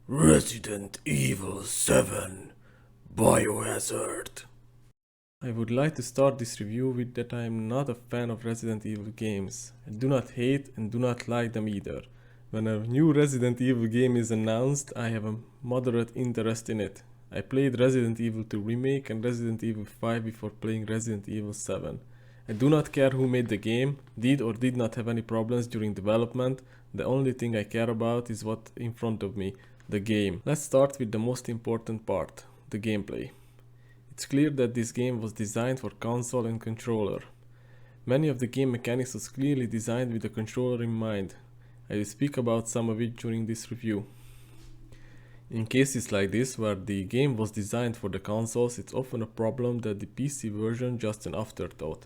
Resident Evil 7 Biohazard. I would like to start this review with that I am not a fan of Resident Evil games. I do not hate and do not like them either. When a new Resident Evil game is announced, I have a moderate interest in it. I played Resident Evil 2 Remake and Resident Evil 5 before playing Resident Evil 7. I do not care who made the game, did or did not have any problems during development. The only thing I care about is what in front of me, the game. Let's start with the most important part, the gameplay. It's clear that this game was designed for console and controller. Many of the game mechanics was clearly designed with the controller in mind. I will speak about some of it during this review. In cases like this, where the game was designed for the consoles, it's often a problem that the PC version just an afterthought.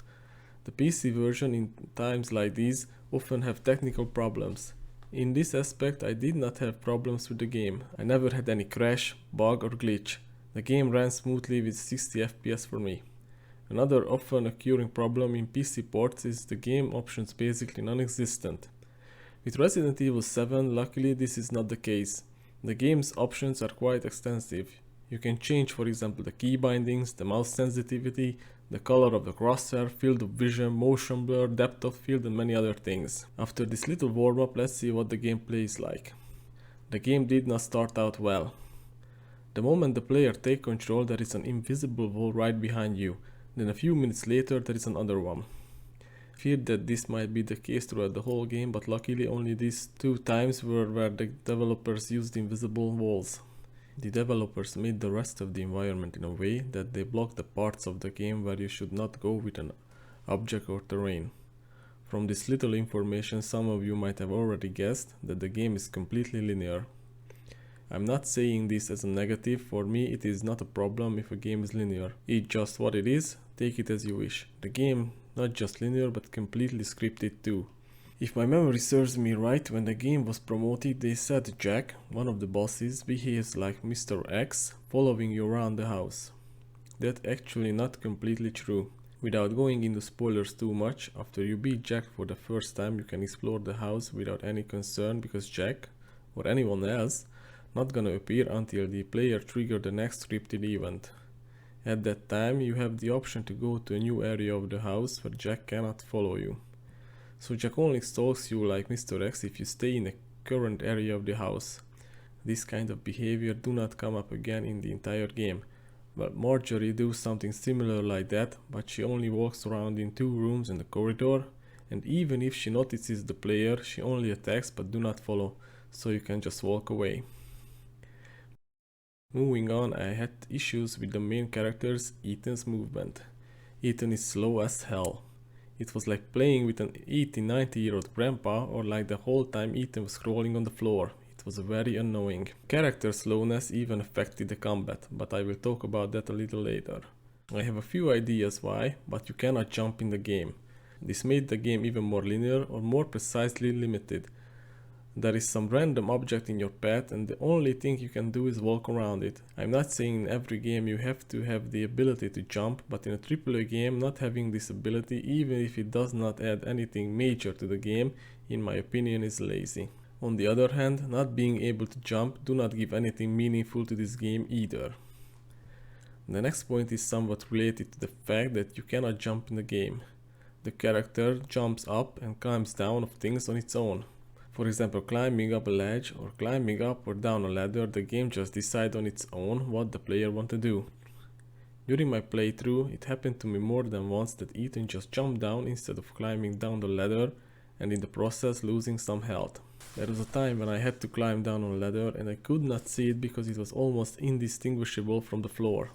The PC version in times like these often have technical problems. In this aspect, I did not have problems with the game. I never had any crash, bug or glitch. The game ran smoothly with 60 FPS for me. Another often occurring problem in PC ports is the game options basically non-existent. With Resident Evil 7, luckily this is not the case. The game's options are quite extensive. You can change, for example, the key bindings, the mouse sensitivity, the color of the crosshair, field of vision, motion blur, depth of field and many other things. After this little warm up, let's see what the gameplay is like. The game did not start out well. The moment the player takes control, there is an invisible wall right behind you. Then a few minutes later there is another one. I feared that this might be the case throughout the whole game, but luckily only these two times were where the developers used invisible walls. The developers made the rest of the environment in a way that they block the parts of the game where you should not go with an object or terrain. From this little information, some of you might have already guessed that the game is completely linear. I'm not saying this as a negative. For me it is not a problem if a game is linear. It's just what it is, take it as you wish. The game not just linear but completely scripted too. If my memory serves me right, when the game was promoted they said Jack, one of the bosses, behaves like Mr. X, following you around the house. That's actually not completely true. Without going into spoilers too much, after you beat Jack for the first time you can explore the house without any concern because Jack, or anyone else, not gonna appear until the player trigger the next scripted event. At that time you have the option to go to a new area of the house where Jack cannot follow you. So Jack only stalks you like Mr. X if you stay in the current area of the house. This kind of behavior do not come up again in the entire game. But Marjorie does something similar like that, but she only walks around in 2 rooms in the corridor, and even if she notices the player, she only attacks but do not follow, so you can just walk away. Moving on, I had issues with the main character's Ethan's movement. Ethan is slow as hell. It was like playing with an 80-90 year old grandpa, or like the whole time Ethan was crawling on the floor. It was very annoying. Character slowness even affected the combat, but I will talk about that a little later. I have a few ideas why, but you cannot jump in the game. This made the game even more linear, or more precisely limited. There is some random object in your path and the only thing you can do is walk around it. I'm not saying in every game you have to have the ability to jump, but in a AAA game not having this ability, even if it does not add anything major to the game, in my opinion is lazy. On the other hand, not being able to jump do not give anything meaningful to this game either. The next point is somewhat related to the fact that you cannot jump in the game. The character jumps up and climbs down of things on its own. For example, climbing up a ledge or climbing up or down a ladder, the game just decides on its own what the player wants to do. During my playthrough, it happened to me more than once that Ethan just jumped down instead of climbing down the ladder, and in the process losing some health. There was a time when I had to climb down on a ladder and I could not see it because it was almost indistinguishable from the floor.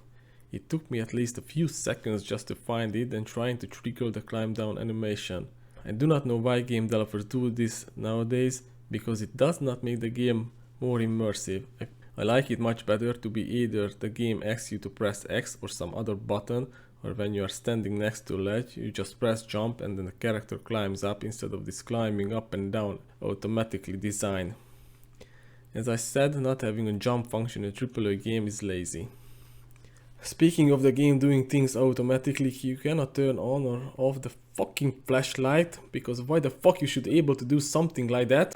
It took me at least a few seconds just to find it and trying to trigger the climb down animation. I do not know why game developers do this nowadays, because it does not make the game more immersive. I like it much better to be either the game asks you to press X or some other button, or when you are standing next to a ledge you just press jump and then the character climbs up instead of this climbing up and down automatically designed. As I said, not having a jump function in a AAA game is lazy. Speaking of the game doing things automatically, you cannot turn on or off the fucking flashlight, because why the fuck you should be able to do something like that?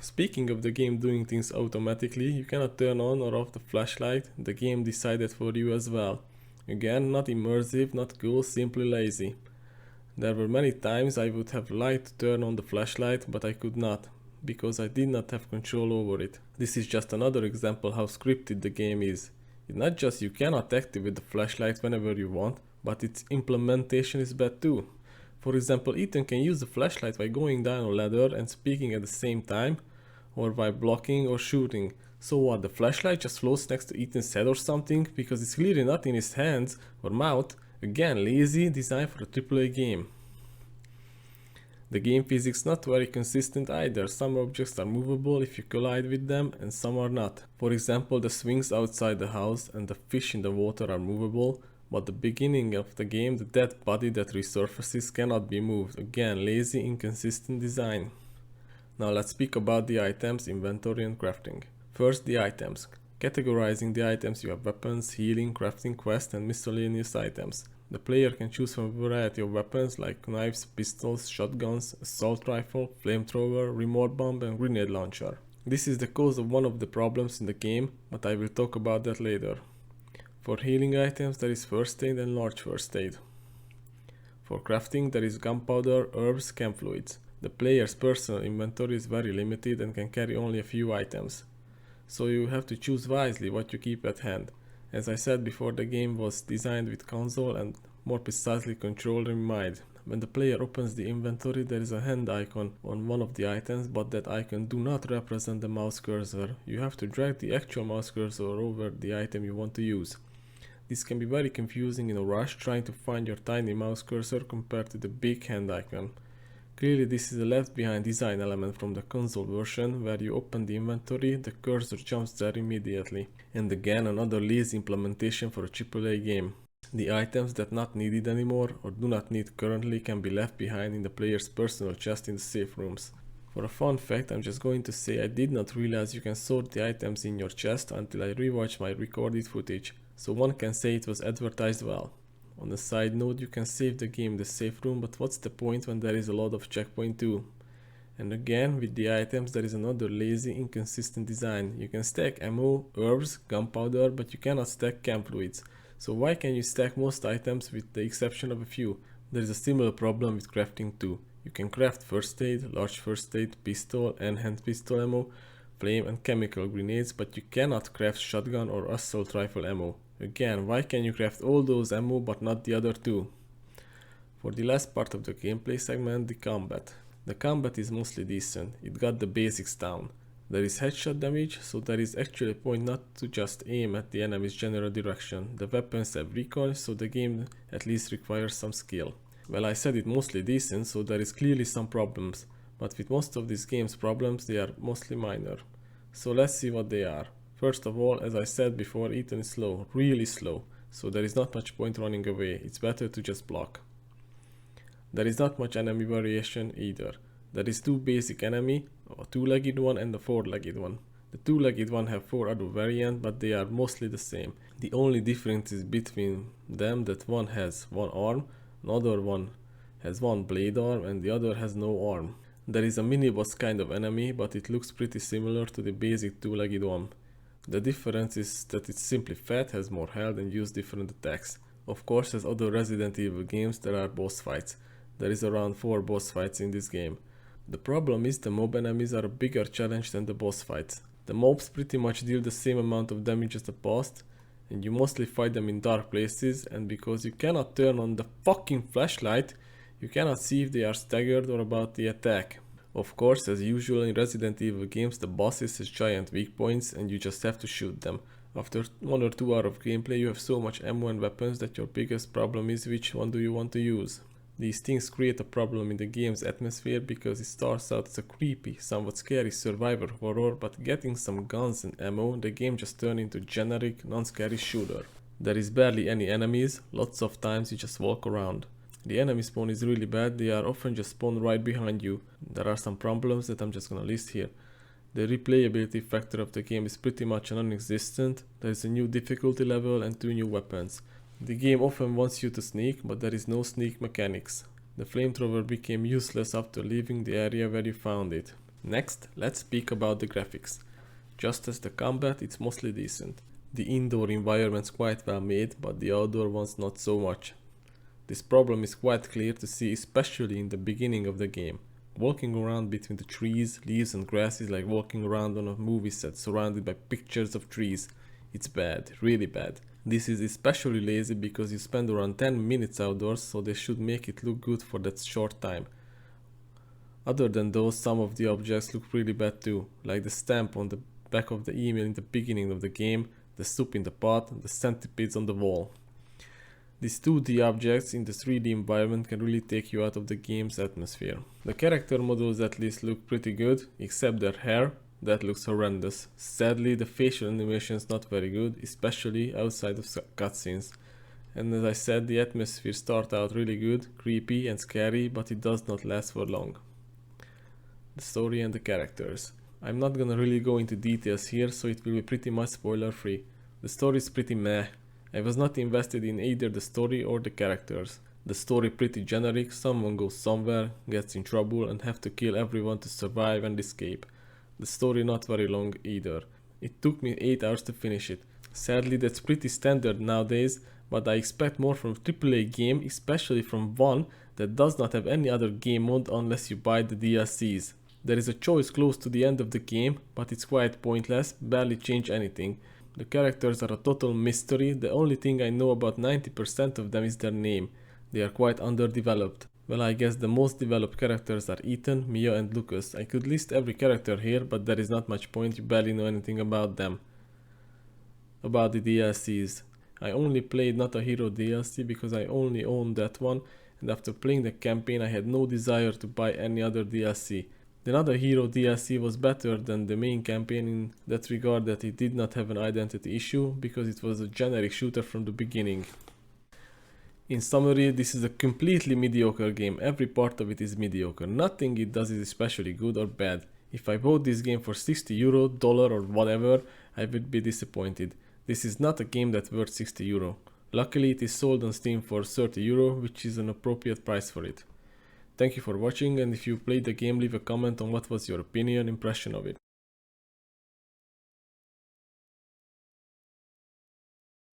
Speaking of the game doing things automatically, you cannot turn on or off the flashlight, the game decided for you as well. Again, not immersive, not cool, simply lazy. There were many times I would have liked to turn on the flashlight, but I could not, because I did not have control over it. This is just another example how scripted the game is. It's not just you cannot activate the flashlight whenever you want, but its implementation is bad too. For example, Ethan can use the flashlight by going down a ladder and speaking at the same time, or by blocking or shooting. So what, the flashlight just floats next to Ethan's head or something, because it's clearly not in his hands or mouth. Again, lazy design for a AAA game. The game physics not very consistent either. Some objects are movable if you collide with them and some are not. For example, the swings outside the house and the fish in the water are movable, but the beginning of the game, the dead body that resurfaces cannot be moved. Again, lazy, inconsistent design. Now let's speak about the items, inventory and crafting. First, the items. Categorizing the items, you have weapons, healing, crafting, quest and miscellaneous items. The player can choose from a variety of weapons like knives, pistols, shotguns, assault rifle, flamethrower, remote bomb and grenade launcher. This is the cause of one of the problems in the game, but I will talk about that later. For healing items there is first aid and large first aid. For crafting there is gunpowder, herbs, chem fluids. The player's personal inventory is very limited and can carry only a few items. So you have to choose wisely what you keep at hand. As I said before, the game was designed with console and more precisely controller in mind. When the player opens the inventory there is a hand icon on one of the items, but that icon do not represent the mouse cursor. You have to drag the actual mouse cursor over the item you want to use. This can be very confusing in a rush trying to find your tiny mouse cursor compared to the big hand icon. Clearly this is a left behind design element from the console version, where you open the inventory, the cursor jumps there immediately. And again another lazy implementation for a AAA game. The items that not needed anymore or do not need currently can be left behind in the player's personal chest in the safe rooms. For a fun fact, I'm just going to say I did not realize you can sort the items in your chest until I rewatched my recorded footage, so one can say it was advertised well. On a side note, you can save the game in the safe room, but what's the point when there is a lot of checkpoint too? And again, with the items there is another lazy, inconsistent design. You can stack ammo, herbs, gunpowder, but you cannot stack chem fluids. So why can you stack most items with the exception of a few? There is a similar problem with crafting too. You can craft first aid, large first aid, pistol and hand pistol ammo, flame and chemical grenades, but you cannot craft shotgun or assault rifle ammo. Again, why can you craft all those ammo but not the other two? For the last part of the gameplay segment, the combat. The combat is mostly decent, it got the basics down. There is headshot damage, so there is actually a point not to just aim at the enemy's general direction. The weapons have recoil, so the game at least requires some skill. Well, I said it mostly decent, so there is clearly some problems. But with most of this game's problems, they are mostly minor. So let's see what they are. First of all, as I said before, Ethan is slow, really slow, so there is not much point running away, it's better to just block. There is not much enemy variation either. There is two basic enemy, a two-legged one and a four-legged one. The two-legged one have four other variants, but they are mostly the same. The only difference is between them that one has one arm, another one has one blade arm and the other has no arm. There is a mini-boss kind of enemy, but it looks pretty similar to the basic two-legged one. The difference is that it's simply fat, has more health and uses different attacks. Of course, as other Resident Evil games, there are boss fights. There is around 4 boss fights in this game. The problem is the mob enemies are a bigger challenge than the boss fights. The mobs pretty much deal the same amount of damage as the boss, and you mostly fight them in dark places, and because you cannot turn on the fucking flashlight, you cannot see if they are staggered or about the attack. Of course, as usual in Resident Evil games, the bosses has giant weak points and you just have to shoot them. After 1 or 2 hours of gameplay, you have so much ammo and weapons that your biggest problem is which one do you want to use. These things create a problem in the game's atmosphere because it starts out as a creepy, somewhat scary survivor horror, but getting some guns and ammo, the game just turned into generic, non-scary shooter. There is barely any enemies, lots of times you just walk around. The enemy spawn is really bad, they are often just spawned right behind you. There are some problems that I'm just gonna list here. The replayability factor of the game is pretty much non-existent. There is a new difficulty level and 2 new weapons. The game often wants you to sneak, but there is no sneak mechanics. The flamethrower became useless after leaving the area where you found it. Next, let's speak about the graphics. Just as the combat, it's mostly decent. The indoor environment's quite well made, but the outdoor ones not so much. This problem is quite clear to see, especially in the beginning of the game. Walking around between the trees, leaves and grass is like walking around on a movie set surrounded by pictures of trees. It's bad, really bad. This is especially lazy because you spend around 10 minutes outdoors, so they should make it look good for that short time. Other than those, some of the objects look really bad too, like the stamp on the back of the email in the beginning of the game, the soup in the pot, and the centipedes on the wall. These 2D objects in the 3D environment can really take you out of the game's atmosphere. The character models at least look pretty good, except their hair, that looks horrendous. Sadly, the facial animation is not very good, especially outside of cutscenes. And as I said, the atmosphere starts out really good, creepy and scary, but it does not last for long. The story and the characters. I'm not gonna really go into details here, so it will be pretty much spoiler free. The story is pretty meh. I was not invested in either the story or the characters. The story pretty generic, someone goes somewhere, gets in trouble and have to kill everyone to survive and escape. The story not very long either. It took me 8 hours to finish it. Sadly, that's pretty standard nowadays, but I expect more from AAA game, especially from one that does not have any other game mode unless you buy the DLCs. There is a choice close to the end of the game, but it's quite pointless, barely change anything. The characters are a total mystery. The only thing I know about 90% of them is their name. They are quite underdeveloped. Well, I guess the most developed characters are Ethan, Mia and Lucas. I could list every character here, but there is not much point, you barely know anything about them. About the DLCs. I only played Not a Hero DLC because I only owned that one, and after playing the campaign I had no desire to buy any other DLC. The Not a Hero DLC was better than the main campaign in that regard that it did not have an identity issue because it was a generic shooter from the beginning. In summary, this is a completely mediocre game. Every part of it is mediocre. Nothing it does is especially good or bad. If I bought this game for €60, dollar or whatever, I would be disappointed. This is not a game that's worth €60. Luckily it is sold on Steam for €30, which is an appropriate price for it. Thank you for watching, and if you played the game, leave a comment on what was your opinion, impression of it.